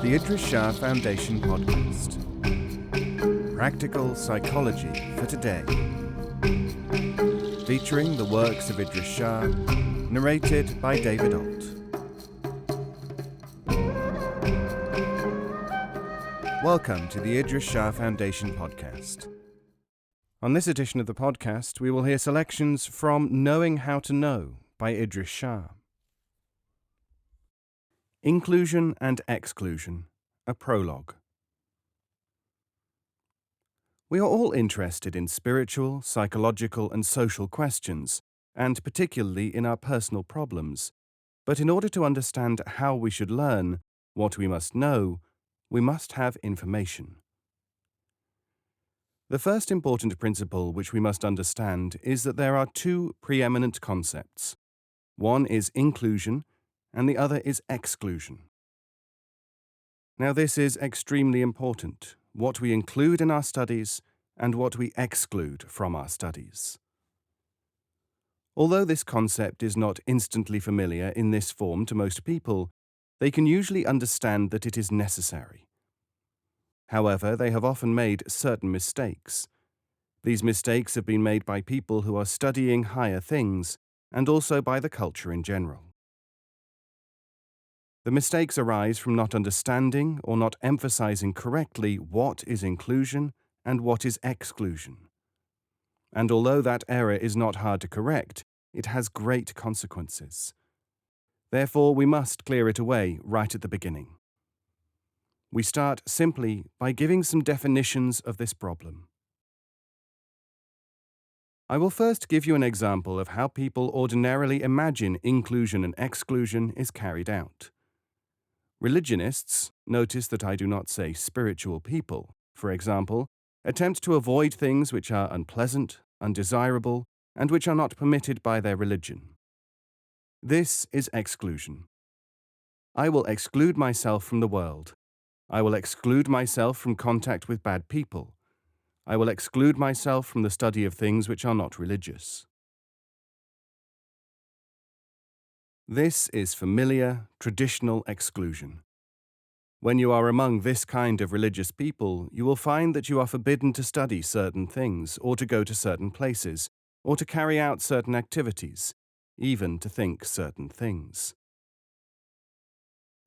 The Idries Shah Foundation podcast. Practical psychology for today. Featuring the works of Idries Shah, narrated by David Ault. Welcome to the Idries Shah Foundation podcast. On this edition of the podcast, we will hear selections from Knowing How to Know by Idries Shah. Inclusion and Exclusion, a prologue. We are all interested in spiritual, psychological, and social questions, and particularly in our personal problems. But in order to understand how we should learn, what we must know, we must have information. The first important principle which we must understand is that there are two preeminent concepts. One is inclusion, and the other is exclusion. Now this is extremely important, what we include in our studies and what we exclude from our studies. Although this concept is not instantly familiar in this form to most people, they can usually understand that it is necessary. However, they have often made certain mistakes. These mistakes have been made by people who are studying higher things, and also by the culture in general. The mistakes arise from not understanding or not emphasizing correctly what is inclusion and what is exclusion. And although that error is not hard to correct, it has great consequences. Therefore, we must clear it away right at the beginning. We start simply by giving some definitions of this problem. I will first give you an example of how people ordinarily imagine inclusion and exclusion is carried out. Religionists, notice that I do not say spiritual people, for example, attempt to avoid things which are unpleasant, undesirable, and which are not permitted by their religion. This is exclusion. I will exclude myself from the world. I will exclude myself from contact with bad people. I will exclude myself from the study of things which are not religious. This is familiar, traditional exclusion. When you are among this kind of religious people, you will find that you are forbidden to study certain things, or to go to certain places, or to carry out certain activities, even to think certain things.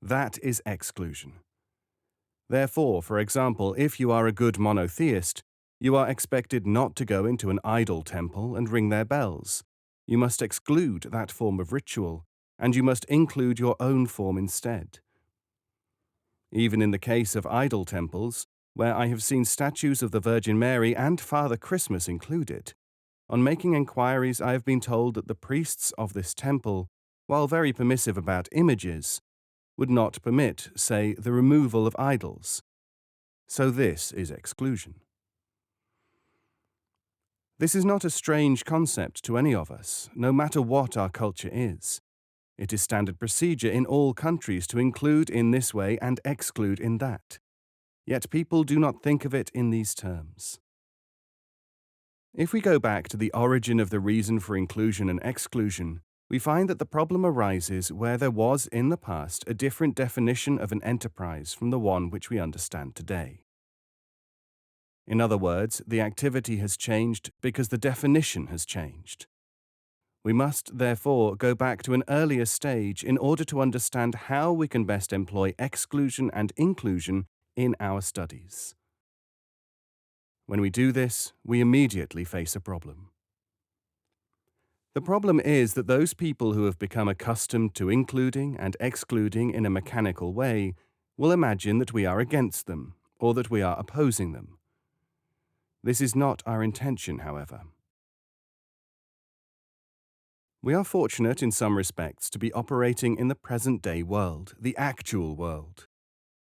That is exclusion. Therefore, for example, if you are a good monotheist, you are expected not to go into an idol temple and ring their bells. You must exclude that form of ritual, and you must include your own form instead. Even in the case of idol temples, where I have seen statues of the Virgin Mary and Father Christmas included, on making enquiries I have been told that the priests of this temple, while very permissive about images, would not permit, say, the removal of idols. So this is exclusion. This is not a strange concept to any of us, no matter what our culture is. It is standard procedure in all countries to include in this way and exclude in that. Yet people do not think of it in these terms. If we go back to the origin of the reason for inclusion and exclusion, we find that the problem arises where there was in the past a different definition of an enterprise from the one which we understand today. In other words, the activity has changed because the definition has changed. We must, therefore, go back to an earlier stage in order to understand how we can best employ exclusion and inclusion in our studies. When we do this, we immediately face a problem. The problem is that those people who have become accustomed to including and excluding in a mechanical way will imagine that we are against them, or that we are opposing them. This is not our intention, however. We are fortunate in some respects to be operating in the present-day world, the actual world.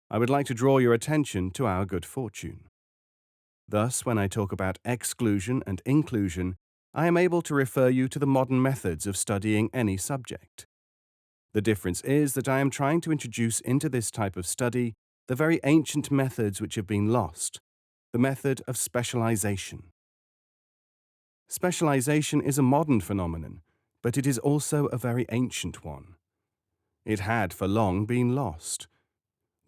I would like to draw your attention to our good fortune. Thus, when I talk about exclusion and inclusion, I am able to refer you to the modern methods of studying any subject. The difference is that I am trying to introduce into this type of study the very ancient methods which have been lost, the method of specialization. Specialization is a modern phenomenon, but it is also a very ancient one. It had for long been lost.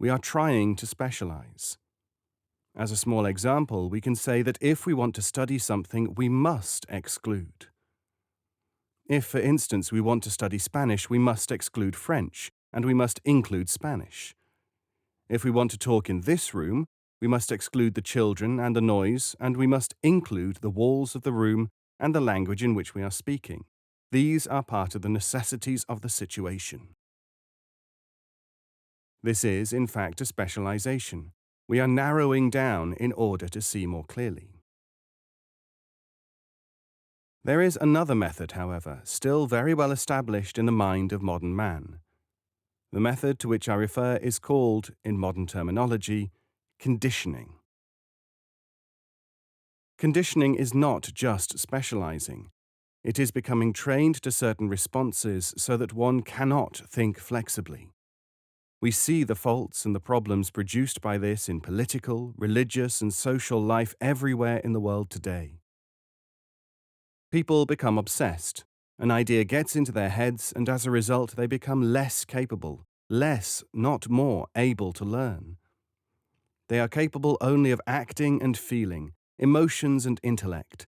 We are trying to specialize. As a small example, we can say that if we want to study something, we must exclude. If, for instance, we want to study Spanish, we must exclude French, and we must include Spanish. If we want to talk in this room, we must exclude the children and the noise, and we must include the walls of the room and the language in which we are speaking. These are part of the necessities of the situation. This is, in fact, a specialization. We are narrowing down in order to see more clearly. There is another method, however, still very well established in the mind of modern man. The method to which I refer is called, in modern terminology, conditioning. Conditioning is not just specializing. It is becoming trained to certain responses so that one cannot think flexibly. We see the faults and the problems produced by this in political, religious, and social life everywhere in the world today. People become obsessed. An idea gets into their heads, and as a result, they become less capable, less, not more, able to learn. They are capable only of acting and feeling, emotions and intellect,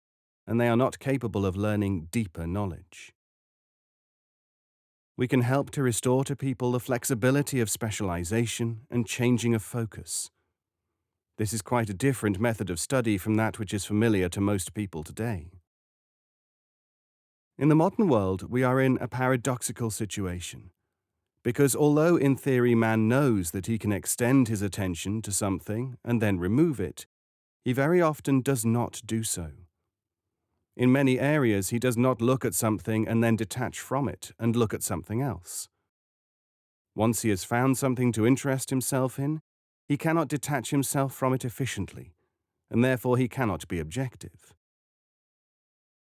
and they are not capable of learning deeper knowledge. We can help to restore to people the flexibility of specialization and changing of focus. This is quite a different method of study from that which is familiar to most people today. In the modern world, we are in a paradoxical situation, because although in theory man knows that he can extend his attention to something and then remove it, he very often does not do so. In many areas, he does not look at something and then detach from it and look at something else. Once he has found something to interest himself in, he cannot detach himself from it efficiently, and therefore he cannot be objective.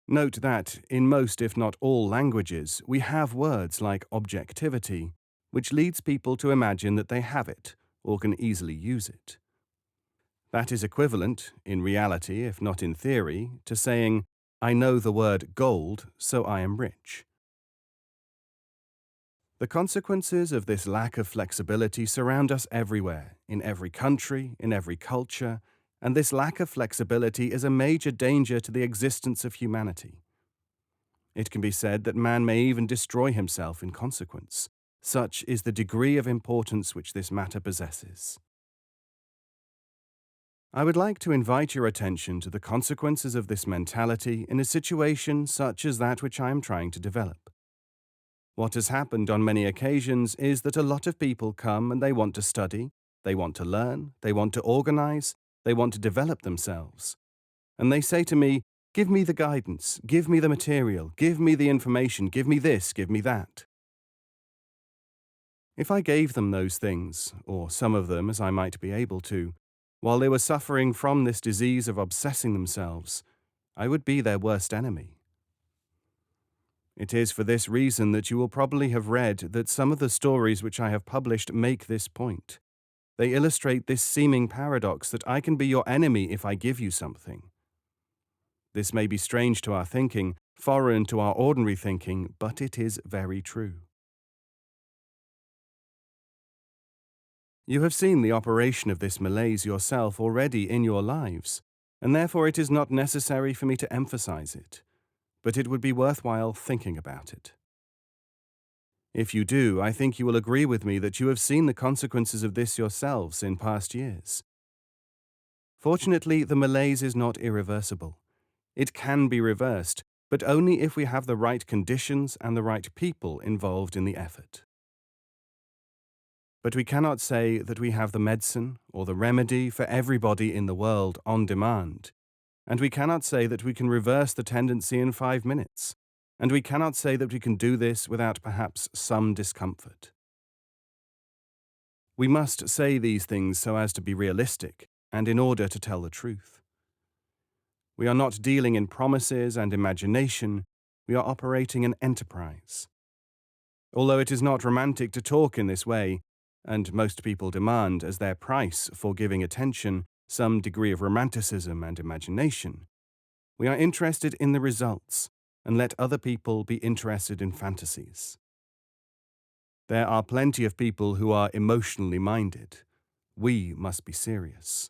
Note that, in most if not all languages, we have words like objectivity, which leads people to imagine that they have it or can easily use it. That is equivalent, in reality if not in theory, to saying, I know the word gold, so I am rich. The consequences of this lack of flexibility surround us everywhere, in every country, in every culture, and this lack of flexibility is a major danger to the existence of humanity. It can be said that man may even destroy himself in consequence. Such is the degree of importance which this matter possesses. I would like to invite your attention to the consequences of this mentality in a situation such as that which I am trying to develop. What has happened on many occasions is that a lot of people come and they want to study, they want to learn, they want to organize, they want to develop themselves. And they say to me, give me the guidance, give me the material, give me the information, give me this, give me that. If I gave them those things, or some of them as I might be able to, while they were suffering from this disease of obsessing themselves, I would be their worst enemy. It is for this reason that you will probably have read that some of the stories which I have published make this point. They illustrate this seeming paradox that I can be your enemy if I give you something. This may be strange to our thinking, foreign to our ordinary thinking, but it is very true. You have seen the operation of this malaise yourself already in your lives, and therefore it is not necessary for me to emphasize it, but it would be worthwhile thinking about it. If you do, I think you will agree with me that you have seen the consequences of this yourselves in past years. Fortunately, the malaise is not irreversible. It can be reversed, but only if we have the right conditions and the right people involved in the effort. But we cannot say that we have the medicine or the remedy for everybody in the world on demand. And we cannot say that we can reverse the tendency in 5 minutes. And we cannot say that we can do this without perhaps some discomfort. We must say these things so as to be realistic and in order to tell the truth. We are not dealing in promises and imagination, we are operating an enterprise. Although it is not romantic to talk in this way, and most people demand as their price for giving attention some degree of romanticism and imagination, we are interested in the results and let other people be interested in fantasies. There are plenty of people who are emotionally minded, We must be serious.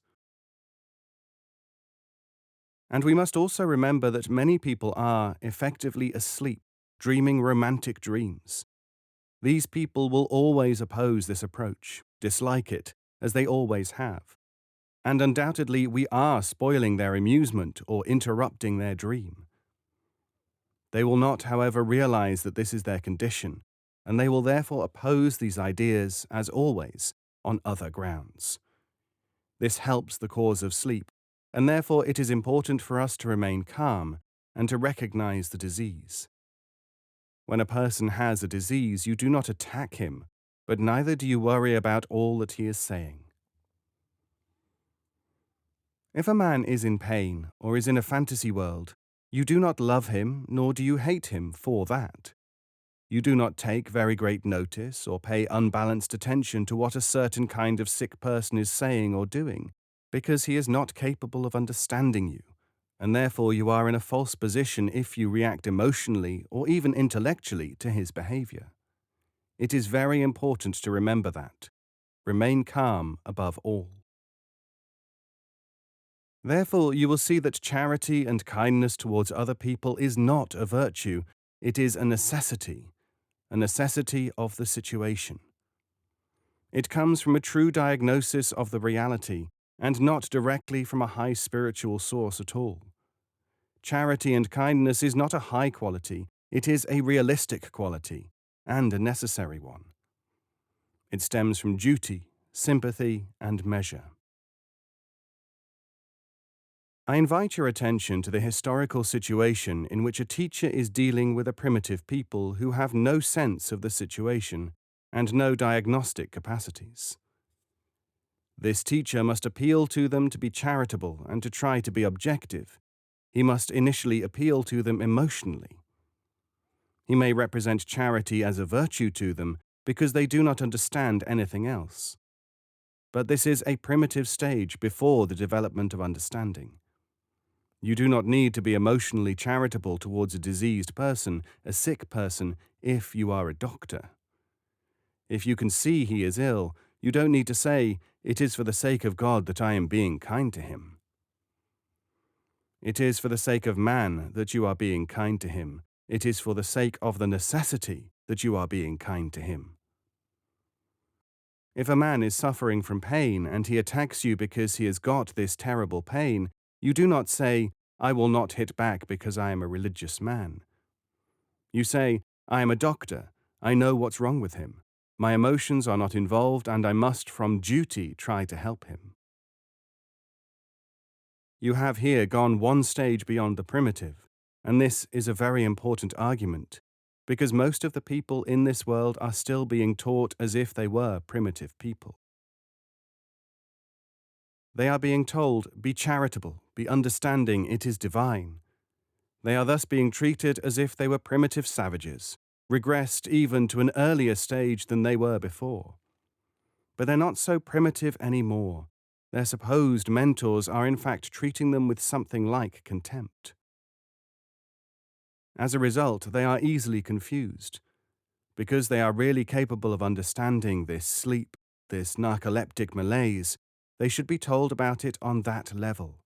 And we must also remember that many people are effectively asleep, dreaming romantic dreams. These people will always oppose this approach, dislike it, as they always have. And undoubtedly, we are spoiling their amusement or interrupting their dream. They will not, however, realize that this is their condition, and they will therefore oppose these ideas, as always, on other grounds. This helps the cause of sleep, and therefore it is important for us to remain calm and to recognize the disease. When a person has a disease, you do not attack him, but neither do you worry about all that he is saying. If a man is in pain or is in a fantasy world, you do not love him nor do you hate him for that. You do not take very great notice or pay unbalanced attention to what a certain kind of sick person is saying or doing, because he is not capable of understanding you, and therefore you are in a false position if you react emotionally or even intellectually to his behavior. It is very important to remember that. Remain calm above all. Therefore, you will see that charity and kindness towards other people is not a virtue, it is a necessity of the situation. It comes from a true diagnosis of the reality, and not directly from a high spiritual source at all. Charity and kindness is not a high quality, it is a realistic quality, and a necessary one. It stems from duty, sympathy, and measure. I invite your attention to the historical situation in which a teacher is dealing with a primitive people who have no sense of the situation and no diagnostic capacities. This teacher must appeal to them to be charitable and to try to be objective. He must initially appeal to them emotionally. He may represent charity as a virtue to them because they do not understand anything else. But this is a primitive stage before the development of understanding. You do not need to be emotionally charitable towards a diseased person, a sick person, if you are a doctor. If you can see he is ill, you don't need to say, "It is for the sake of God that I am being kind to him." It is for the sake of man that you are being kind to him. It is for the sake of the necessity that you are being kind to him. If a man is suffering from pain and he attacks you because he has got this terrible pain, you do not say, "I will not hit back because I am a religious man." You say, "I am a doctor. I know what's wrong with him. My emotions are not involved and I must, from duty, try to help him." You have here gone one stage beyond the primitive, and this is a very important argument, because most of the people in this world are still being taught as if they were primitive people. They are being told, "Be charitable, be understanding, it is divine." They are thus being treated as if they were primitive savages, regressed even to an earlier stage than they were before. But they're not so primitive anymore. Their supposed mentors are in fact treating them with something like contempt. As a result, they are easily confused. Because they are really capable of understanding this sleep, this narcoleptic malaise, they should be told about it on that level.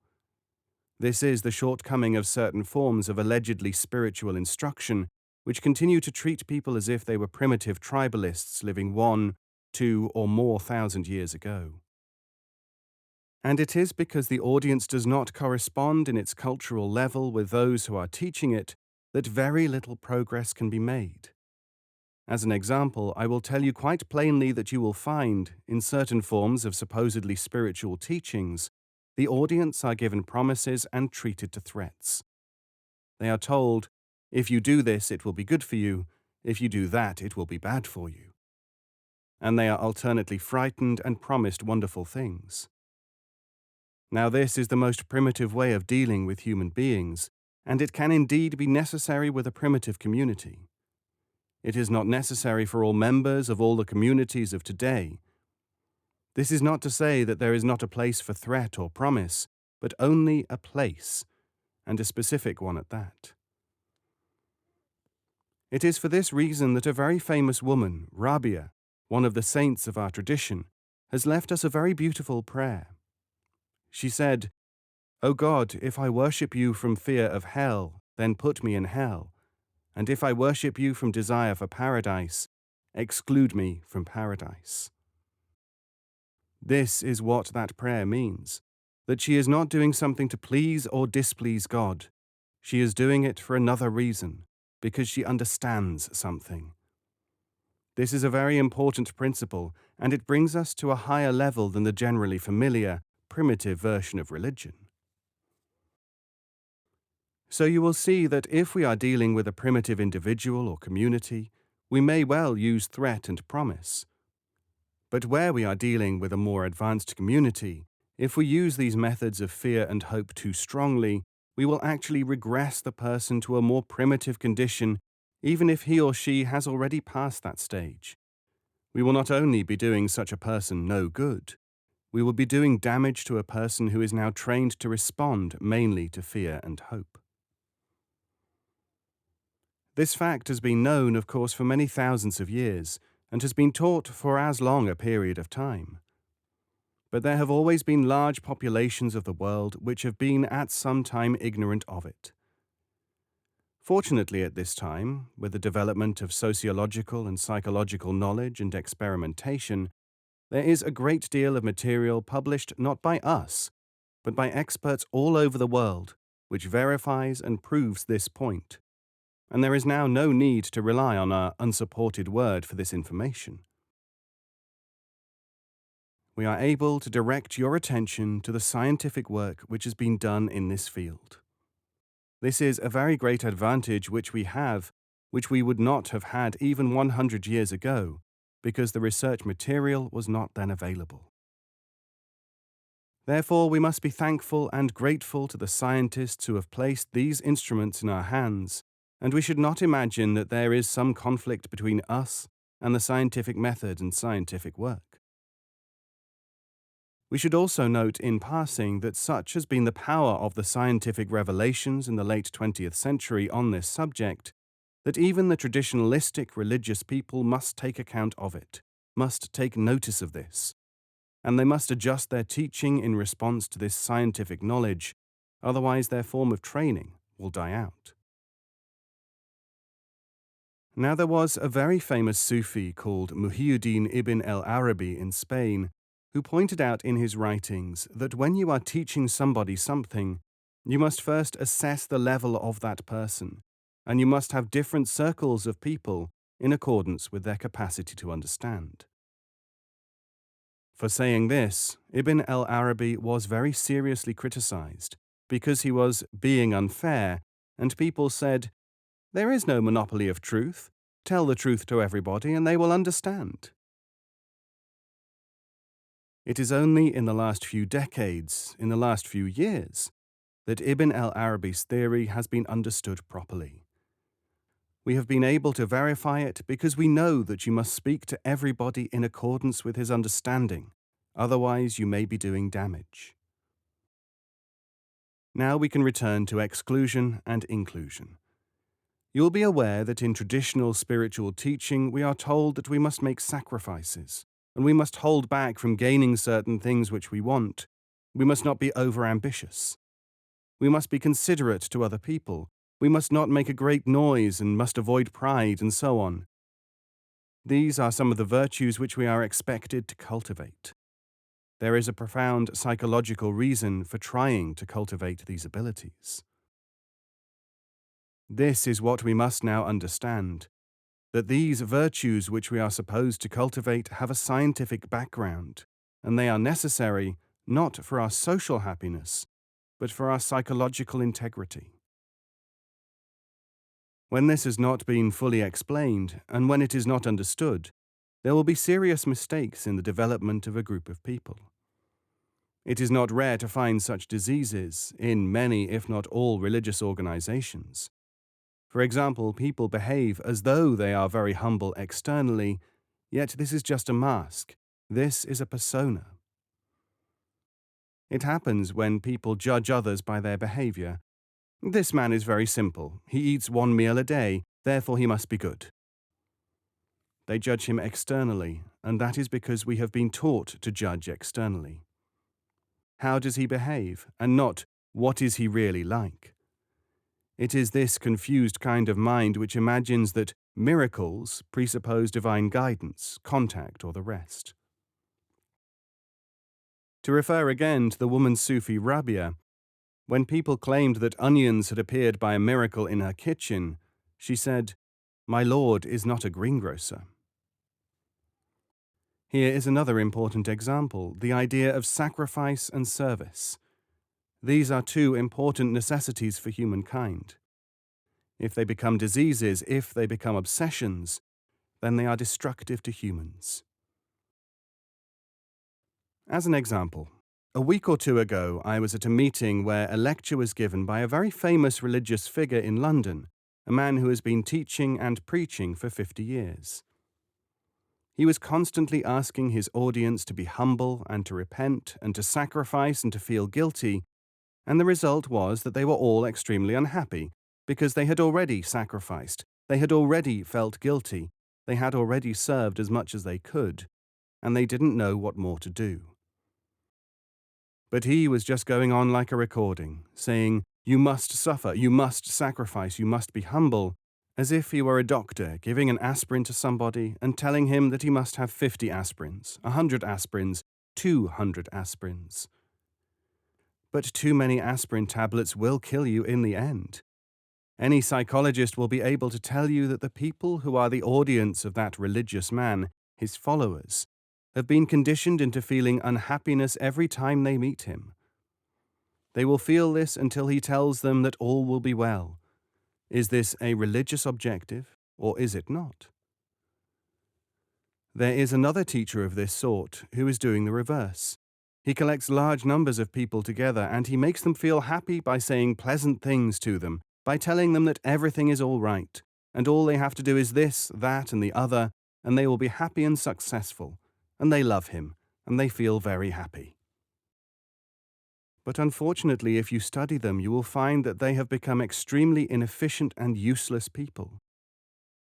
This is the shortcoming of certain forms of allegedly spiritual instruction, which continue to treat people as if they were primitive tribalists living 1, 2, or more thousand years ago. And it is because the audience does not correspond in its cultural level with those who are teaching it that very little progress can be made. As an example, I will tell you quite plainly that you will find, in certain forms of supposedly spiritual teachings, the audience are given promises and treated to threats. They are told, "If you do this, it will be good for you. If you do that, it will be bad for you." And they are alternately frightened and promised wonderful things. Now, this is the most primitive way of dealing with human beings, and it can indeed be necessary with a primitive community. It is not necessary for all members of all the communities of today. This is not to say that there is not a place for threat or promise, but only a place, and a specific one at that. It is for this reason that a very famous woman, Rabia, one of the saints of our tradition, has left us a very beautiful prayer. She said, "O God, if I worship you from fear of hell, then put me in hell. And if I worship you from desire for paradise, exclude me from paradise." This is what that prayer means, that she is not doing something to please or displease God. She is doing it for another reason, because she understands something. This is a very important principle, and it brings us to a higher level than the generally familiar, primitive version of religion. So you will see that if we are dealing with a primitive individual or community, we may well use threat and promise. But where we are dealing with a more advanced community, if we use these methods of fear and hope too strongly, we will actually regress the person to a more primitive condition, even if he or she has already passed that stage. We will not only be doing such a person no good, we will be doing damage to a person who is now trained to respond mainly to fear and hope. This fact has been known, of course, for many thousands of years, and has been taught for as long a period of time. But there have always been large populations of the world which have been at some time ignorant of it. Fortunately, at this time, with the development of sociological and psychological knowledge and experimentation, there is a great deal of material published not by us, but by experts all over the world, which verifies and proves this point. And there is now no need to rely on our unsupported word for this information. We are able to direct your attention to the scientific work which has been done in this field. This is a very great advantage which we have, which we would not have had even 100 years ago, because the research material was not then available. Therefore, we must be thankful and grateful to the scientists who have placed these instruments in our hands, and we should not imagine that there is some conflict between us and the scientific method and scientific work. We should also note in passing that such has been the power of the scientific revelations in the late 20th century on this subject, that even the traditionalistic religious people must take account of it, must take notice of this, and they must adjust their teaching in response to this scientific knowledge, otherwise their form of training will die out. Now there was a very famous Sufi called Muhyiddin ibn al-Arabi in Spain, who pointed out in his writings that when you are teaching somebody something, you must first assess the level of that person, and you must have different circles of people in accordance with their capacity to understand. For saying this, Ibn al-Arabi was very seriously criticized because he was being unfair, and people said, "There is no monopoly of truth. Tell the truth to everybody and they will understand." It is only in the last few decades, in the last few years, that Ibn al-Arabi's theory has been understood properly. We have been able to verify it because we know that you must speak to everybody in accordance with his understanding, otherwise you may be doing damage. Now we can return to exclusion and inclusion. You'll be aware that in traditional spiritual teaching we are told that we must make sacrifices, and we must hold back from gaining certain things which we want. We must not be overambitious. We must be considerate to other people. We must not make a great noise and must avoid pride and so on. These are some of the virtues which we are expected to cultivate. There is a profound psychological reason for trying to cultivate these abilities. This is what we must now understand, that these virtues which we are supposed to cultivate have a scientific background, and they are necessary not for our social happiness, but for our psychological integrity. When this has not been fully explained, and when it is not understood, there will be serious mistakes in the development of a group of people. It is not rare to find such diseases in many, if not all, religious organizations. For example, people behave as though they are very humble externally, yet this is just a mask. This is a persona. It happens when people judge others by their behavior. This man is very simple. He eats one meal a day, therefore he must be good. They judge him externally, and that is because we have been taught to judge externally. How does he behave, and not what is he really like? It is this confused kind of mind which imagines that miracles presuppose divine guidance, contact, or the rest. To refer again to the woman Sufi Rabia, when people claimed that onions had appeared by a miracle in her kitchen, she said, "My lord is not a greengrocer." Here is another important example, the idea of sacrifice and service. These are two important necessities for humankind. If they become diseases, if they become obsessions, then they are destructive to humans. As an example, a week or two ago, I was at a meeting where a lecture was given by a very famous religious figure in London, a man who has been teaching and preaching for 50 years. He was constantly asking his audience to be humble and to repent and to sacrifice and to feel guilty, and the result was that they were all extremely unhappy because they had already sacrificed, they had already felt guilty, they had already served as much as they could, and they didn't know what more to do. But he was just going on like a recording, saying, "You must suffer, you must sacrifice, you must be humble," as if he were a doctor giving an aspirin to somebody and telling him that he must have 50 aspirins, 100 aspirins, 200 aspirins. But too many aspirin tablets will kill you in the end. Any psychologist will be able to tell you that the people who are the audience of that religious man, his followers, have been conditioned into feeling unhappiness every time they meet him. They will feel this until he tells them that all will be well. Is this a religious objective, or is it not? There is another teacher of this sort who is doing the reverse. He collects large numbers of people together and he makes them feel happy by saying pleasant things to them, by telling them that everything is all right, and all they have to do is this, that, and the other, and they will be happy and successful, and they love him, and they feel very happy. But unfortunately, if you study them, you will find that they have become extremely inefficient and useless people.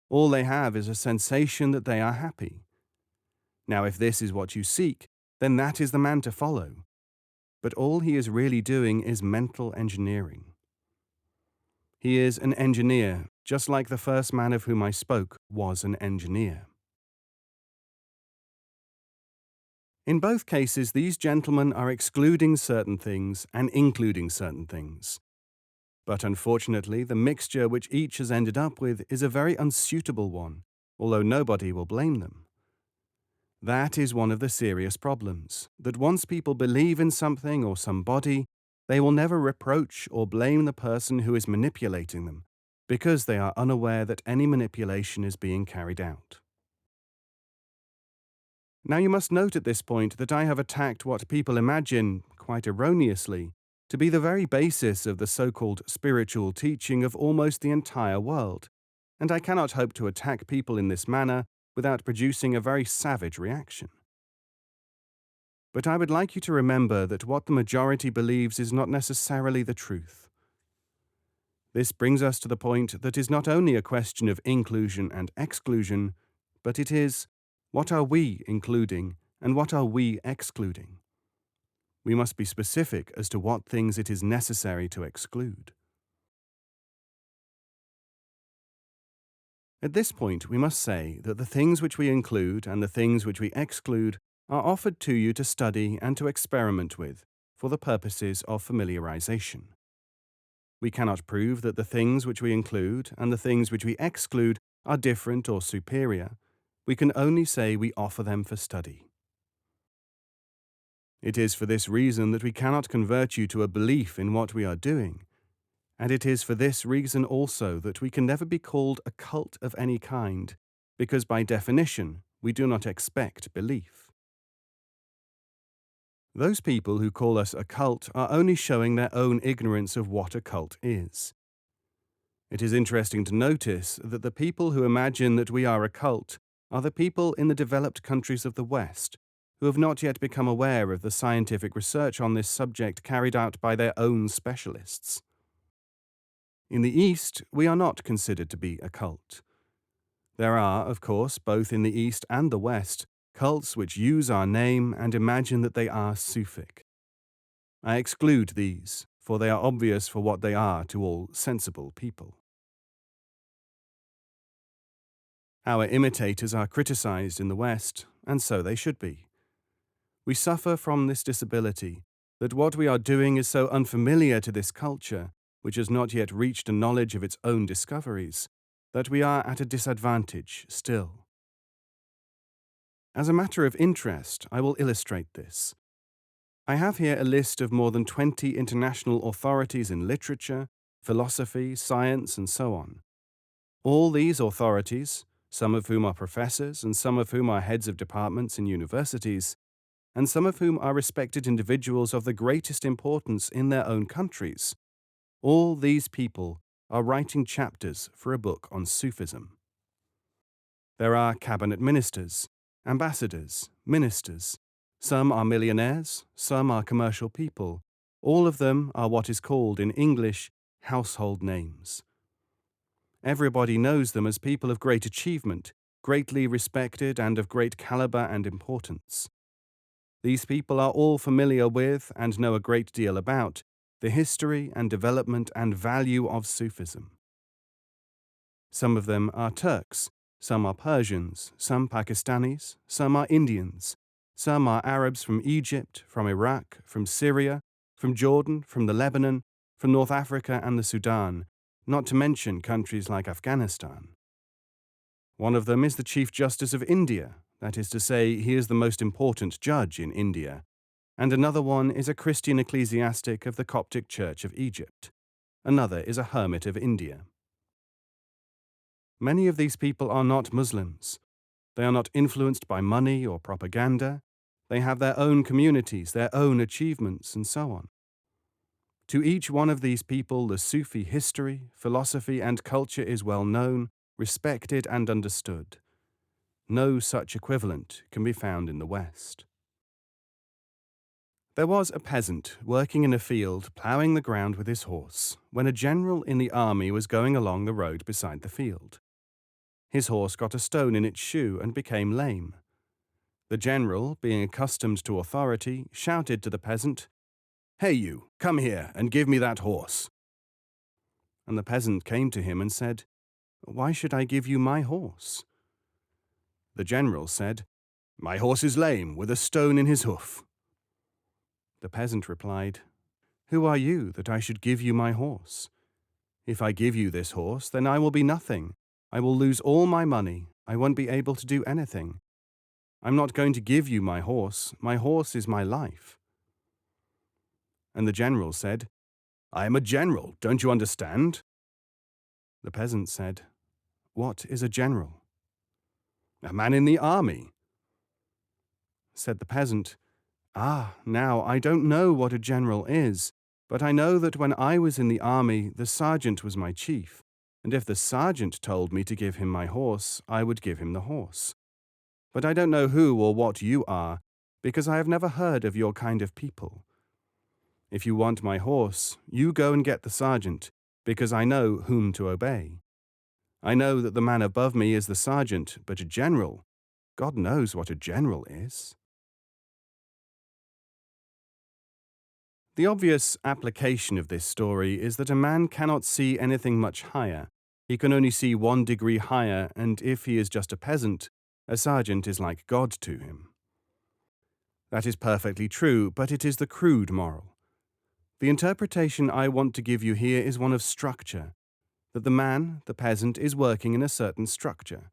All they have is a sensation that they are happy. Now, if this is what you seek, then that is the man to follow. But all he is really doing is mental engineering. He is an engineer, just like the first man of whom I spoke was an engineer. In both cases, these gentlemen are excluding certain things and including certain things. But unfortunately, the mixture which each has ended up with is a very unsuitable one, although nobody will blame them. That is one of the serious problems, that once people believe in something or somebody, they will never reproach or blame the person who is manipulating them, because they are unaware that any manipulation is being carried out. Now you must note at this point that I have attacked what people imagine, quite erroneously, to be the very basis of the so-called spiritual teaching of almost the entire world, and I cannot hope to attack people in this manner without producing a very savage reaction. But I would like you to remember that what the majority believes is not necessarily the truth. This brings us to the point that is not only a question of inclusion and exclusion, but it is, what are we including and what are we excluding? We must be specific as to what things it is necessary to exclude. At this point, we must say that the things which we include and the things which we exclude are offered to you to study and to experiment with for the purposes of familiarization. We cannot prove that the things which we include and the things which we exclude are different or superior. We can only say we offer them for study. It is for this reason that we cannot convert you to a belief in what we are doing, and it is for this reason also that we can never be called a cult of any kind, because by definition we do not expect belief. Those people who call us a cult are only showing their own ignorance of what a cult is. It is interesting to notice that the people who imagine that we are a cult are the people in the developed countries of the West, who have not yet become aware of the scientific research on this subject carried out by their own specialists. In the East, we are not considered to be a cult. There are, of course, both in the East and the West, cults which use our name and imagine that they are Sufic. I exclude these, for they are obvious for what they are to all sensible people. Our imitators are criticized in the West, and so they should be. We suffer from this disability, that what we are doing is so unfamiliar to this culture, which has not yet reached a knowledge of its own discoveries, that we are at a disadvantage still. As a matter of interest, I will illustrate this. I have here a list of more than 20 international authorities in literature, philosophy, science, and so on. All these authorities, some of whom are professors and some of whom are heads of departments in universities, and some of whom are respected individuals of the greatest importance in their own countries, all these people are writing chapters for a book on Sufism. There are cabinet ministers, ambassadors, ministers. Some are millionaires, some are commercial people. All of them are what is called in English household names. Everybody knows them as people of great achievement, greatly respected and of great caliber and importance. These people are all familiar with and know a great deal about the history and development and value of Sufism. Some of them are Turks, some are Persians, some Pakistanis, some are Indians, some are Arabs from Egypt, from Iraq, from Syria, from Jordan, from the Lebanon, from North Africa and the Sudan, not to mention countries like Afghanistan. One of them is the Chief Justice of India, that is to say, he is the most important judge in India, and another one is a Christian ecclesiastic of the Coptic Church of Egypt. Another is a hermit of India. Many of these people are not Muslims. They are not influenced by money or propaganda. They have their own communities, their own achievements, and so on. To each one of these people, the Sufi history, philosophy, and culture is well known, respected, and understood. No such equivalent can be found in the West. There was a peasant working in a field, ploughing the ground with his horse, when a general in the army was going along the road beside the field. His horse got a stone in its shoe and became lame. The general, being accustomed to authority, shouted to the peasant, "Hey you, come here and give me that horse." And the peasant came to him and said, "Why should I give you my horse?" The general said, "My horse is lame, with a stone in his hoof." The peasant replied, "Who are you that I should give you my horse? If I give you this horse, then I will be nothing. I will lose all my money. I won't be able to do anything. I'm not going to give you my horse. My horse is my life." And the general said, "I am a general, don't you understand?" The peasant said, "What is a general?" "A man in the army." Said the peasant, "Ah, now I don't know what a general is, but I know that when I was in the army, the sergeant was my chief, and if the sergeant told me to give him my horse, I would give him the horse. But I don't know who or what you are, because I have never heard of your kind of people. If you want my horse, you go and get the sergeant, because I know whom to obey. I know that the man above me is the sergeant, but a general, God knows what a general is." The obvious application of this story is that a man cannot see anything much higher. He can only see 1 degree higher, and if he is just a peasant, a sergeant is like God to him. That is perfectly true, but it is the crude moral. The interpretation I want to give you here is one of structure, that the man, the peasant, is working in a certain structure.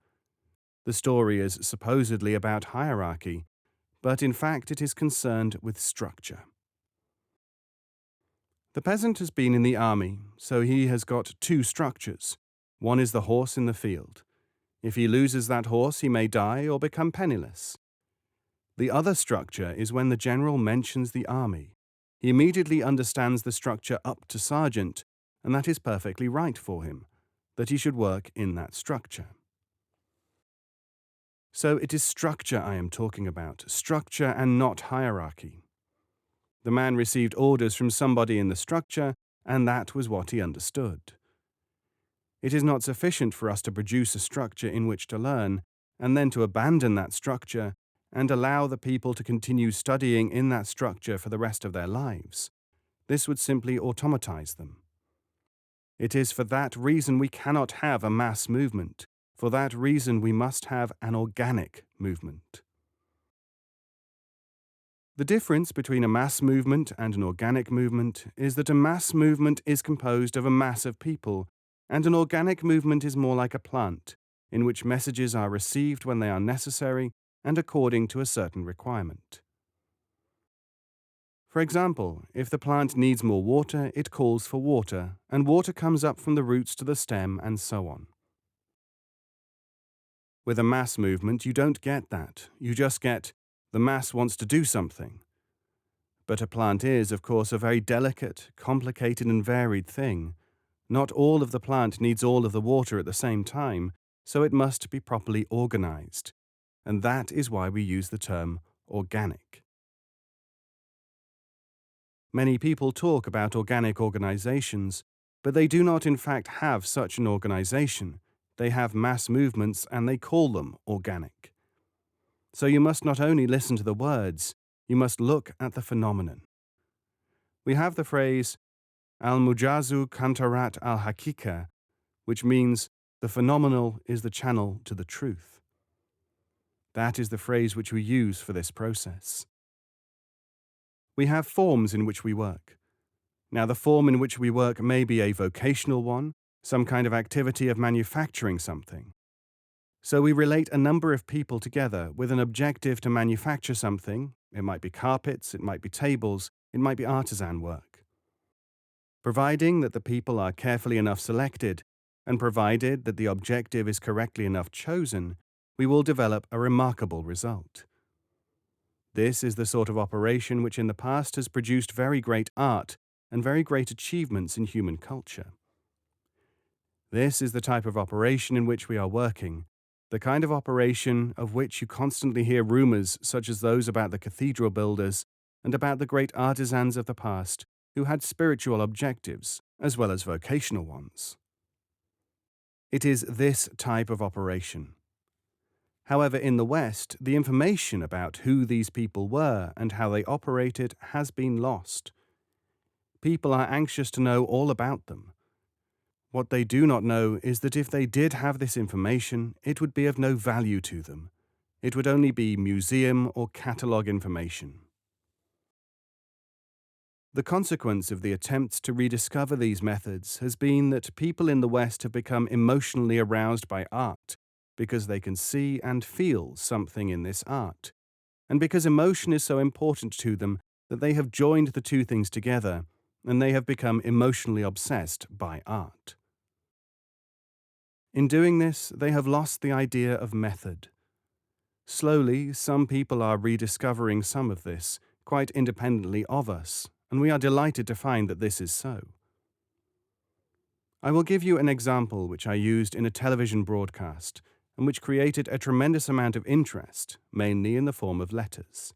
The story is supposedly about hierarchy, but in fact it is concerned with structure. The peasant has been in the army, so he has got 2 structures. One is the horse in the field. If he loses that horse, he may die or become penniless. The other structure is when the general mentions the army. He immediately understands the structure up to sergeant, and that is perfectly right for him, that he should work in that structure. So it is structure I am talking about, structure and not hierarchy. The man received orders from somebody in the structure, and that was what he understood. It is not sufficient for us to produce a structure in which to learn, and then to abandon that structure and allow the people to continue studying in that structure for the rest of their lives. This would simply automatize them. It is for that reason we cannot have a mass movement. For that reason we must have an organic movement. The difference between a mass movement and an organic movement is that a mass movement is composed of a mass of people, and an organic movement is more like a plant, in which messages are received when they are necessary and according to a certain requirement. For example, if the plant needs more water, it calls for water, and water comes up from the roots to the stem and so on. With a mass movement, you don't get that. You just get, the mass wants to do something. But a plant is, of course, a very delicate, complicated and varied thing. Not all of the plant needs all of the water at the same time, so it must be properly organized. And that is why we use the term organic. Many people talk about organic organizations, but they do not in fact have such an organization. They have mass movements and they call them organic. So you must not only listen to the words, you must look at the phenomenon. We have the phrase, al-mujazu kantarat al-hakika, which means the phenomenal is the channel to the truth. That is the phrase which we use for this process. We have forms in which we work. Now, the form in which we work may be a vocational one, some kind of activity of manufacturing something. So we relate a number of people together with an objective to manufacture something. It might be carpets, it might be tables, it might be artisan work. Providing that the people are carefully enough selected, and provided that the objective is correctly enough chosen, we will develop a remarkable result. This is the sort of operation which in the past has produced very great art and very great achievements in human culture. This is the type of operation in which we are working, the kind of operation of which you constantly hear rumors such as those about the cathedral builders and about the great artisans of the past who had spiritual objectives as well as vocational ones. It is this type of operation. However, in the West, the information about who these people were and how they operated has been lost. People are anxious to know all about them. What they do not know is that if they did have this information, it would be of no value to them. It would only be museum or catalogue information. The consequence of the attempts to rediscover these methods has been that people in the West have become emotionally aroused by art, because they can see and feel something in this art, and because emotion is so important to them that they have joined the two things together, and they have become emotionally obsessed by art. In doing this, they have lost the idea of method. Slowly, some people are rediscovering some of this, quite independently of us, and we are delighted to find that this is so. I will give you an example which I used in a television broadcast, and which created a tremendous amount of interest, mainly in the form of letters.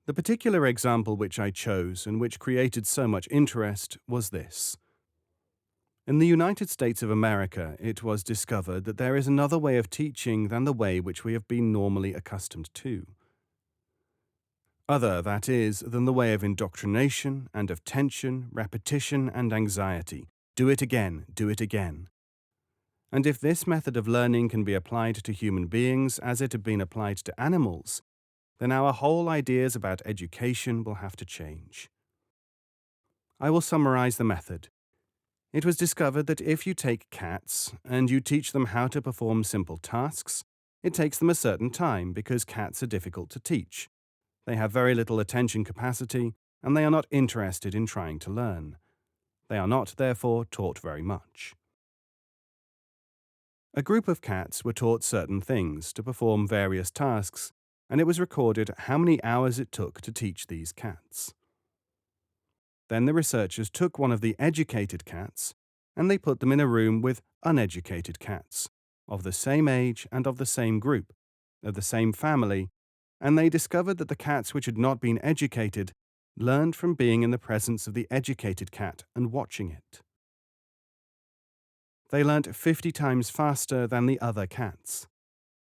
The particular example which I chose and which created so much interest was this. In the United States of America, it was discovered that there is another way of teaching than the way which we have been normally accustomed to. Other, that is, than the way of indoctrination and of tension, repetition, and anxiety. Do it again, do it again. And if this method of learning can be applied to human beings as it had been applied to animals, then our whole ideas about education will have to change. I will summarize the method. It was discovered that if you take cats and you teach them how to perform simple tasks, it takes them a certain time because cats are difficult to teach. They have very little attention capacity and they are not interested in trying to learn. They are not, therefore, taught very much. A group of cats were taught certain things to perform various tasks, and it was recorded how many hours it took to teach these cats. Then the researchers took one of the educated cats and they put them in a room with uneducated cats, of the same age and of the same group, of the same family, and they discovered that the cats which had not been educated learned from being in the presence of the educated cat and watching it. they learnt 50 times faster than the other cats.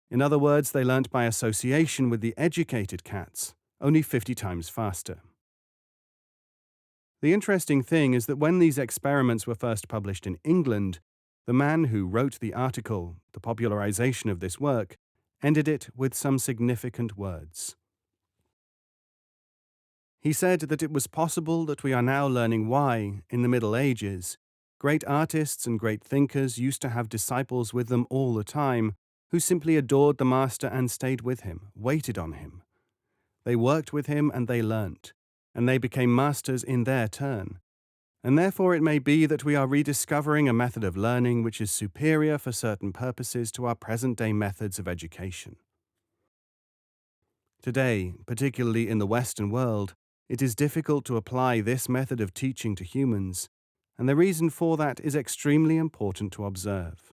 In other words, they learnt by association with the educated cats, only 50 times faster. The interesting thing is that when these experiments were first published in England, the man who wrote the article, the popularization of this work, ended it with some significant words. He said that it was possible that we are now learning why, in the Middle Ages, great artists and great thinkers used to have disciples with them all the time, who simply adored the master and stayed with him, waited on him. They worked with him and they learnt, and they became masters in their turn. And therefore it may be that we are rediscovering a method of learning which is superior for certain purposes to our present-day methods of education. Today, particularly in the Western world, it is difficult to apply this method of teaching to humans, and the reason for that is extremely important to observe.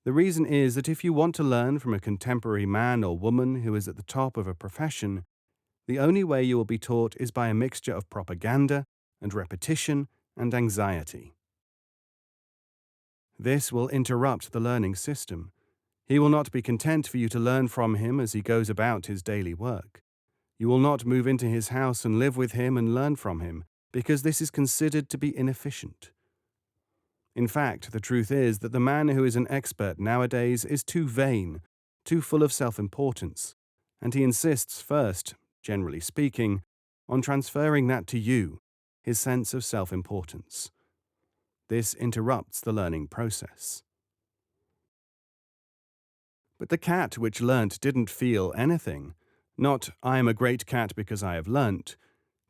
The reason is that if you want to learn from a contemporary man or woman who is at the top of a profession, the only way you will be taught is by a mixture of propaganda and repetition and anxiety. This will interrupt the learning system. He will not be content for you to learn from him as he goes about his daily work. You will not move into his house and live with him and learn from him, because this is considered to be inefficient. In fact, the truth is that the man who is an expert nowadays is too vain, too full of self-importance, and he insists first, generally speaking, on transferring that to you, his sense of self-importance. This interrupts the learning process. But the cat which learnt didn't feel anything. Not, I am a great cat because I have learnt.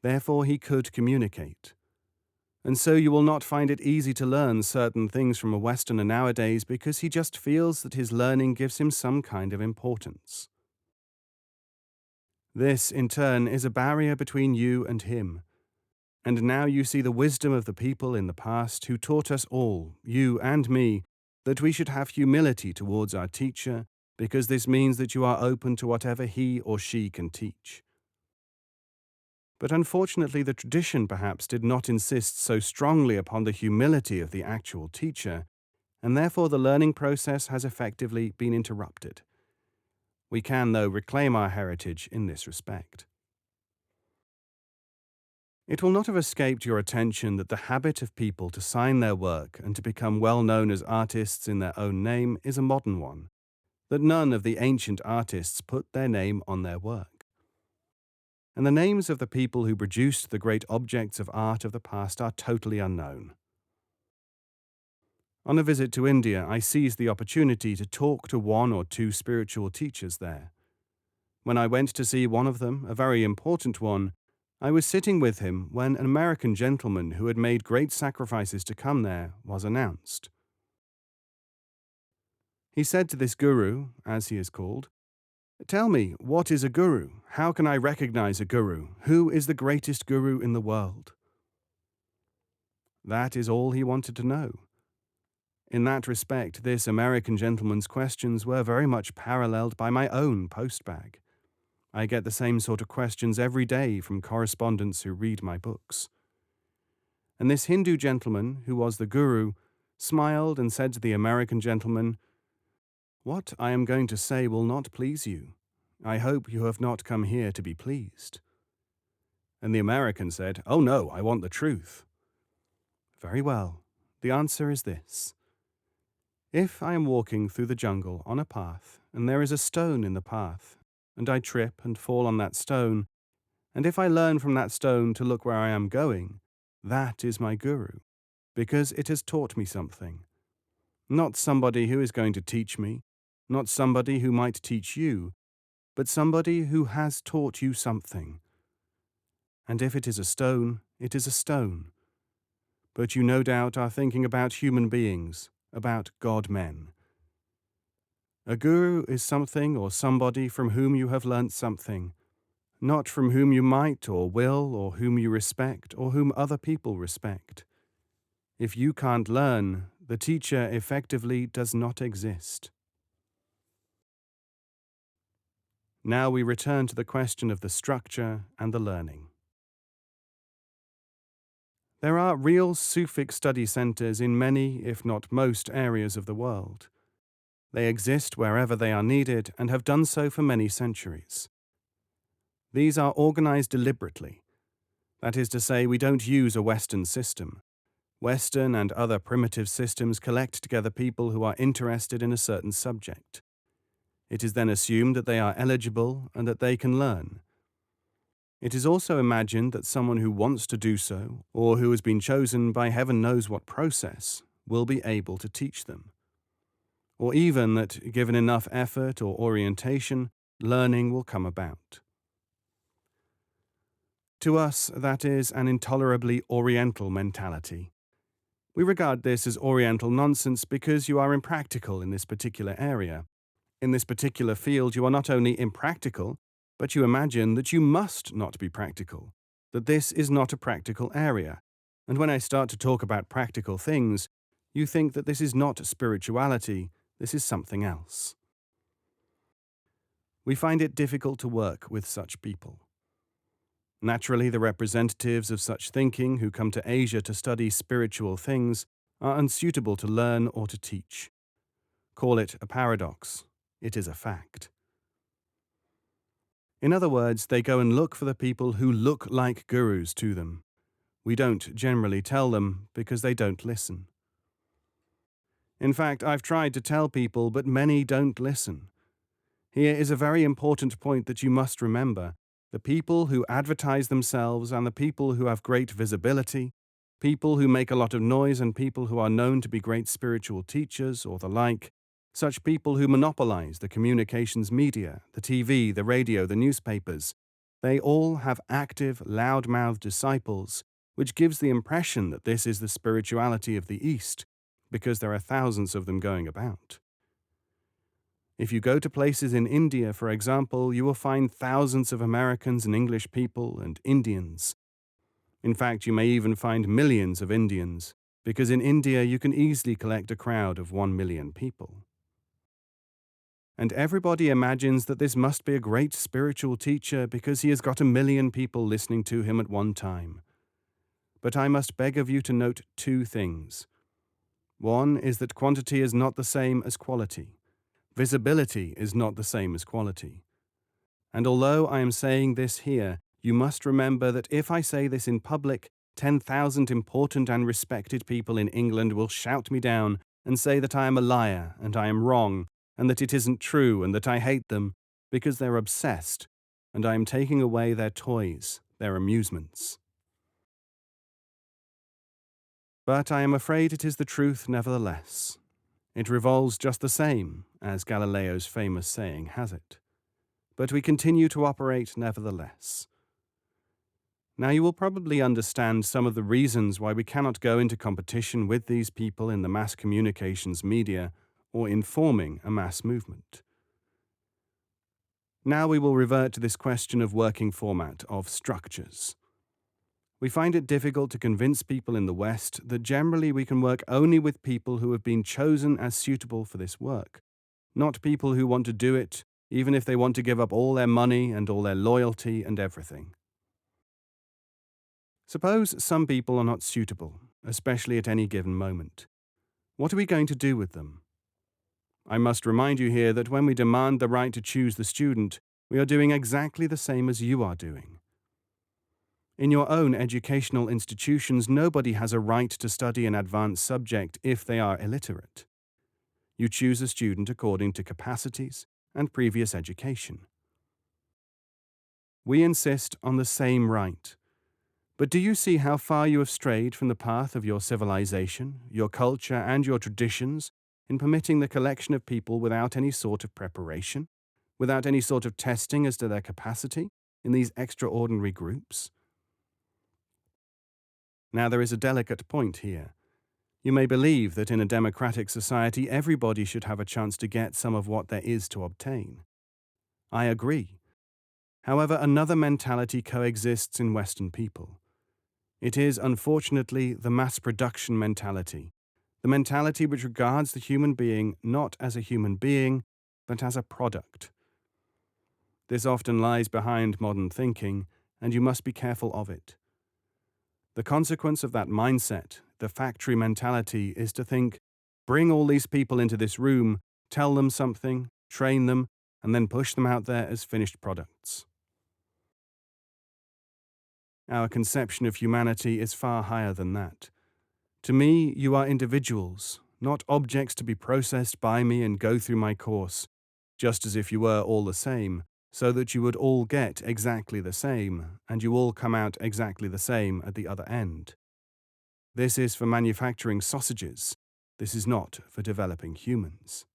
Therefore he could communicate. And so you will not find it easy to learn certain things from a Westerner nowadays because he just feels that his learning gives him some kind of importance. This, in turn, is a barrier between you and him. And now you see the wisdom of the people in the past who taught us all, you and me, that we should have humility towards our teacher, because this means that you are open to whatever he or she can teach. But unfortunately, the tradition perhaps did not insist so strongly upon the humility of the actual teacher, and therefore the learning process has effectively been interrupted. We can, though, reclaim our heritage in this respect. It will not have escaped your attention that the habit of people to sign their work and to become well known as artists in their own name is a modern one, that none of the ancient artists put their name on their work. And the names of the people who produced the great objects of art of the past are totally unknown. On a visit to India, I seized the opportunity to talk to one or two spiritual teachers there. When I went to see one of them, a very important one, I was sitting with him when an American gentleman who had made great sacrifices to come there was announced. He said to this guru, as he is called, "Tell me, what is a guru? How can I recognize a guru? Who is the greatest guru in the world?" That is all he wanted to know. In that respect, this American gentleman's questions were very much paralleled by my own postbag. I get the same sort of questions every day from correspondents who read my books. And this Hindu gentleman, who was the guru, smiled and said to the American gentleman, "What I am going to say will not please you. I hope you have not come here to be pleased." And the American said, "Oh no, I want the truth." Very well. The answer is this. If I am walking through the jungle on a path, and there is a stone in the path, and I trip and fall on that stone, and if I learn from that stone to look where I am going, that is my guru, because it has taught me something. Not somebody who is going to teach me, not somebody who might teach you, but somebody who has taught you something. And if it is a stone, it is a stone. But you no doubt are thinking about human beings, about God-men. A guru is something or somebody from whom you have learnt something, not from whom you might or will or whom you respect or whom other people respect. If you can't learn, the teacher effectively does not exist. Now we return to the question of the structure and the learning. There are real Sufic study centers in many, if not most, areas of the world. They exist wherever they are needed and have done so for many centuries. These are organized deliberately. That is to say, we don't use a Western system. Western and other primitive systems collect together people who are interested in a certain subject. It is then assumed that they are eligible and that they can learn. It is also imagined that someone who wants to do so, or who has been chosen by heaven knows what process, will be able to teach them. Or even that, given enough effort or orientation, learning will come about. To us, that is an intolerably Oriental mentality. We regard this as Oriental nonsense because you are impractical in this particular area. In this particular field, you are not only impractical, but you imagine that you must not be practical, that this is not a practical area. And when I start to talk about practical things, you think that this is not spirituality, this is something else. We find it difficult to work with such people. Naturally, the representatives of such thinking who come to Asia to study spiritual things are unsuitable to learn or to teach. Call it a paradox. It is a fact. In other words, they go and look for the people who look like gurus to them. We don't generally tell them because they don't listen. In fact, I've tried to tell people, but many don't listen. Here is a very important point that you must remember. The people who advertise themselves and the people who have great visibility, people who make a lot of noise and people who are known to be great spiritual teachers or the like, such people who monopolize the communications media, the TV, the radio, the newspapers, they all have active, loud-mouthed disciples, which gives the impression that this is the spirituality of the East, because there are thousands of them going about. If you go to places in India, for example, you will find thousands of Americans and English people and Indians. In fact, you may even find millions of Indians, because in India you can easily collect a crowd of 1 million people. And everybody imagines that this must be a great spiritual teacher because he has got 1 million people listening to him at one time. But I must beg of you to note two things. One is that quantity is not the same as quality. Visibility is not the same as quality. And although I am saying this here, you must remember that if I say this in public, 10,000 important and respected people in England will shout me down and say that I am a liar and I am wrong and that it isn't true and that I hate them because they're obsessed and I am taking away their toys, their amusements. But I am afraid it is the truth nevertheless. It revolves just the same, as Galileo's famous saying has it. But we continue to operate nevertheless. Now you will probably understand some of the reasons why we cannot go into competition with these people in the mass communications media or in forming a mass movement. Now we will revert to this question of working format, of structures. We find it difficult to convince people in the West that generally we can work only with people who have been chosen as suitable for this work, not people who want to do it, even if they want to give up all their money and all their loyalty and everything. Suppose some people are not suitable, especially at any given moment. What are we going to do with them? I must remind you here that when we demand the right to choose the student, we are doing exactly the same as you are doing. In your own educational institutions, nobody has a right to study an advanced subject if they are illiterate. You choose a student according to capacities and previous education. We insist on the same right. But do you see how far you have strayed from the path of your civilization, your culture, and your traditions in permitting the collection of people without any sort of preparation, without any sort of testing as to their capacity in these extraordinary groups? Now there is a delicate point here. You may believe that in a democratic society everybody should have a chance to get some of what there is to obtain. I agree. However, another mentality coexists in Western people. It is, unfortunately, the mass production mentality, the mentality which regards the human being not as a human being, but as a product. This often lies behind modern thinking, and you must be careful of it. The consequence of that mindset, the factory mentality, is to think, bring all these people into this room, tell them something, train them, and then push them out there as finished products. Our conception of humanity is far higher than that. To me, you are individuals, not objects to be processed by me and go through my course, just as if you were all the same, so that you would all get exactly the same, and you all come out exactly the same at the other end. This is for manufacturing sausages. This is not for developing humans.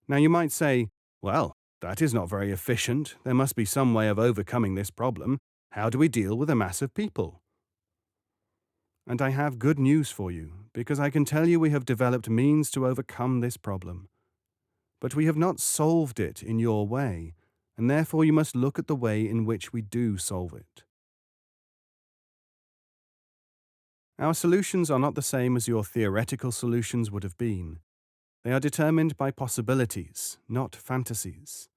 Now you might say, well, that is not very efficient. There must be some way of overcoming this problem. How do we deal with a mass of people? And I have good news for you, because I can tell you we have developed means to overcome this problem. But we have not solved it in your way, and therefore you must look at the way in which we do solve it. Our solutions are not the same as your theoretical solutions would have been. They are determined by possibilities, not fantasies.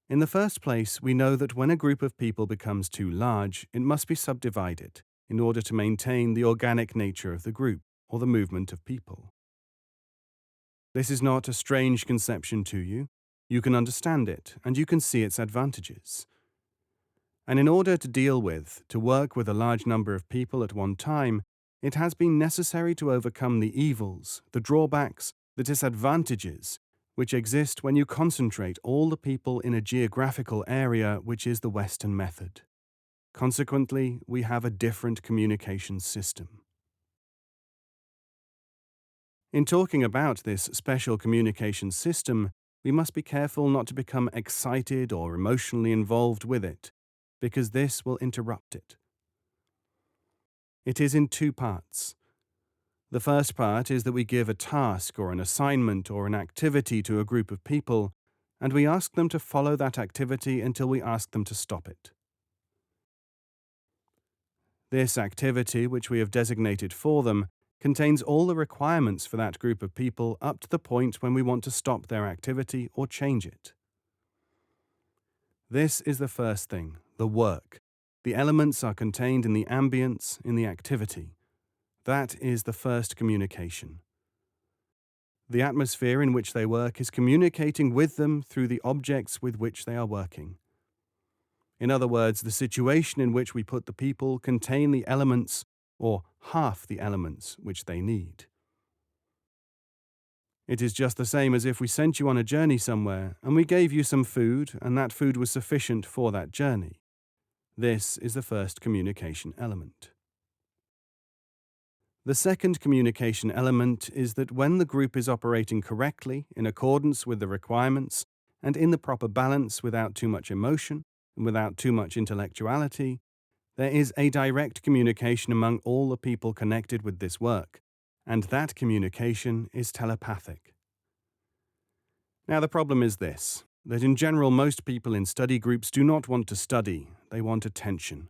In the first place, we know that when a group of people becomes too large, it must be subdivided in order to maintain the organic nature of the group or the movement of people. This is not a strange conception to you. You can understand it, and you can see its advantages. And in order to work with a large number of people at one time, it has been necessary to overcome the evils, the drawbacks, the disadvantages which exist when you concentrate all the people in a geographical area, which is the Western method. Consequently, we have a different communication system. In talking about this special communication system, we must be careful not to become excited or emotionally involved with it, because this will interrupt it. It is in two parts. The first part is that we give a task or an assignment or an activity to a group of people, and we ask them to follow that activity until we ask them to stop it. This activity, which we have designated for them, contains all the requirements for that group of people up to the point when we want to stop their activity or change it. This is the first thing, the work. The elements are contained in the ambience, in the activity. That is the first communication. The atmosphere in which they work is communicating with them through the objects with which they are working. In other words, the situation in which we put the people contain the elements, or half the elements, which they need. It is just the same as if we sent you on a journey somewhere and we gave you some food and that food was sufficient for that journey. This is the first communication element. The second communication element is that when the group is operating correctly in accordance with the requirements and in the proper balance without too much emotion and without too much intellectuality, there is a direct communication among all the people connected with this work, and that communication is telepathic. Now the problem is this, that in general most people in study groups do not want to study, they want attention.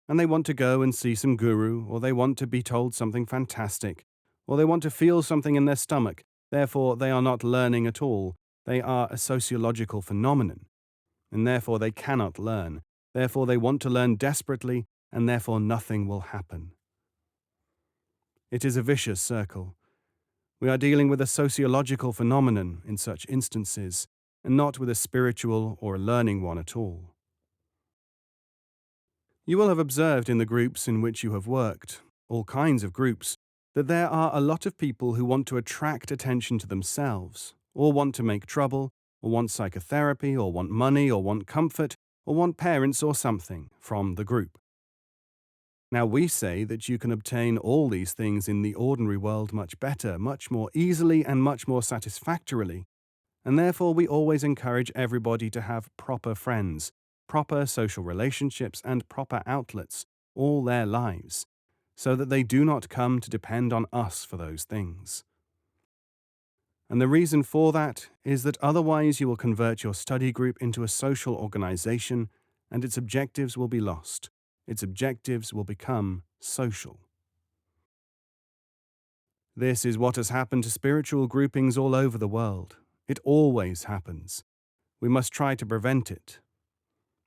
And they want to go and see some guru, or they want to be told something fantastic, or they want to feel something in their stomach. Therefore, they are not learning at all. They are a sociological phenomenon, and therefore they cannot learn. Therefore, they want to learn desperately, and therefore nothing will happen. It is a vicious circle. We are dealing with a sociological phenomenon in such instances, and not with a spiritual or a learning one at all. You will have observed in the groups in which you have worked, all kinds of groups, that there are a lot of people who want to attract attention to themselves, or want to make trouble, or want psychotherapy, or want money, or want comfort, or want parents or something from the group. Now we say that you can obtain all these things in the ordinary world much better, much more easily, and much more satisfactorily, and therefore we always encourage everybody to have proper friends, proper social relationships, and proper outlets all their lives, so that they do not come to depend on us for those things. And the reason for that is that otherwise you will convert your study group into a social organization, and its objectives will be lost. Its objectives will become social. This is what has happened to spiritual groupings all over the world. It always happens. We must try to prevent it.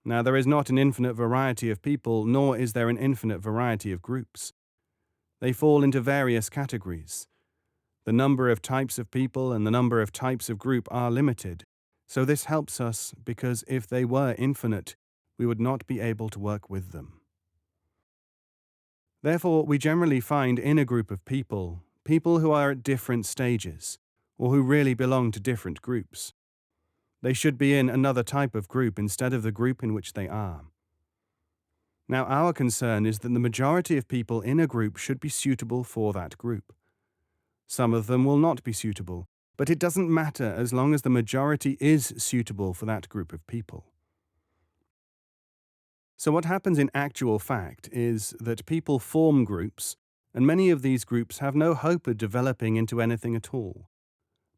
Now, there is not an infinite variety of people, nor is there an infinite variety of groups. They fall into various categories. The number of types of people and the number of types of group are limited, so this helps us because if they were infinite, we would not be able to work with them. Therefore, we generally find in a group of people, people who are at different stages, or who really belong to different groups. They should be in another type of group instead of the group in which they are. Now, our concern is that the majority of people in a group should be suitable for that group. Some of them will not be suitable, but it doesn't matter as long as the majority is suitable for that group of people. So what happens in actual fact is that people form groups, and many of these groups have no hope of developing into anything at all.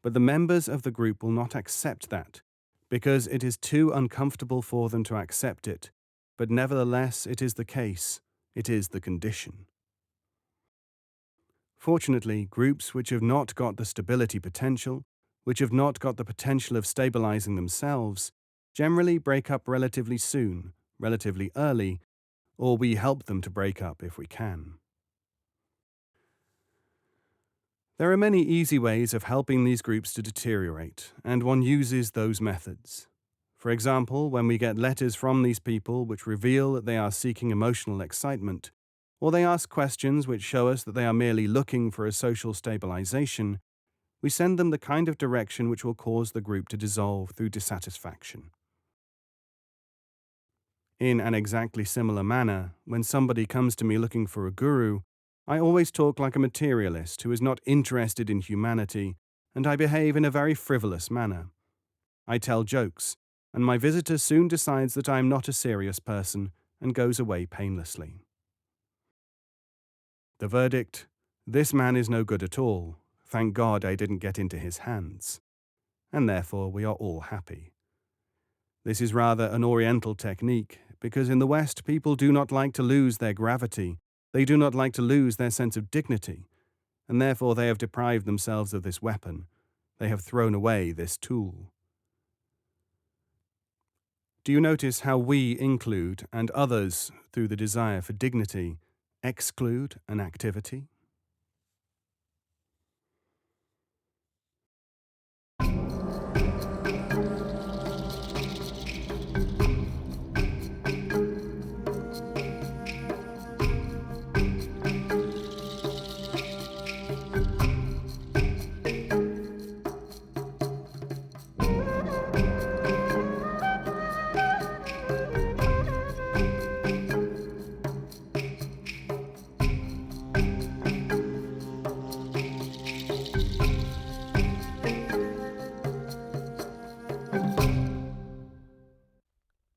But the members of the group will not accept that, because it is too uncomfortable for them to accept it. But nevertheless, it is the case, it is the condition. Fortunately, groups which have not got the stability potential, which have not got the potential of stabilizing themselves, generally break up relatively soon, relatively early, or we help them to break up if we can. There are many easy ways of helping these groups to deteriorate, and one uses those methods. For example, when we get letters from these people which reveal that they are seeking emotional excitement, or they ask questions which show us that they are merely looking for a social stabilization, we send them the kind of direction which will cause the group to dissolve through dissatisfaction. In an exactly similar manner, when somebody comes to me looking for a guru, I always talk like a materialist who is not interested in humanity, and I behave in a very frivolous manner. I tell jokes, and my visitor soon decides that I am not a serious person and goes away painlessly. The verdict: this man is no good at all. Thank God I didn't get into his hands. And therefore we are all happy. This is rather an Oriental technique, because in the West people do not like to lose their gravity, they do not like to lose their sense of dignity, and therefore they have deprived themselves of this weapon. They have thrown away this tool. Do you notice how we include, and others, through the desire for dignity, exclude an activity?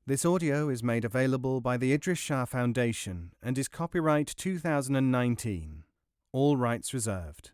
This audio is made available by the Idries Shah Foundation and is copyright 2019. All rights reserved.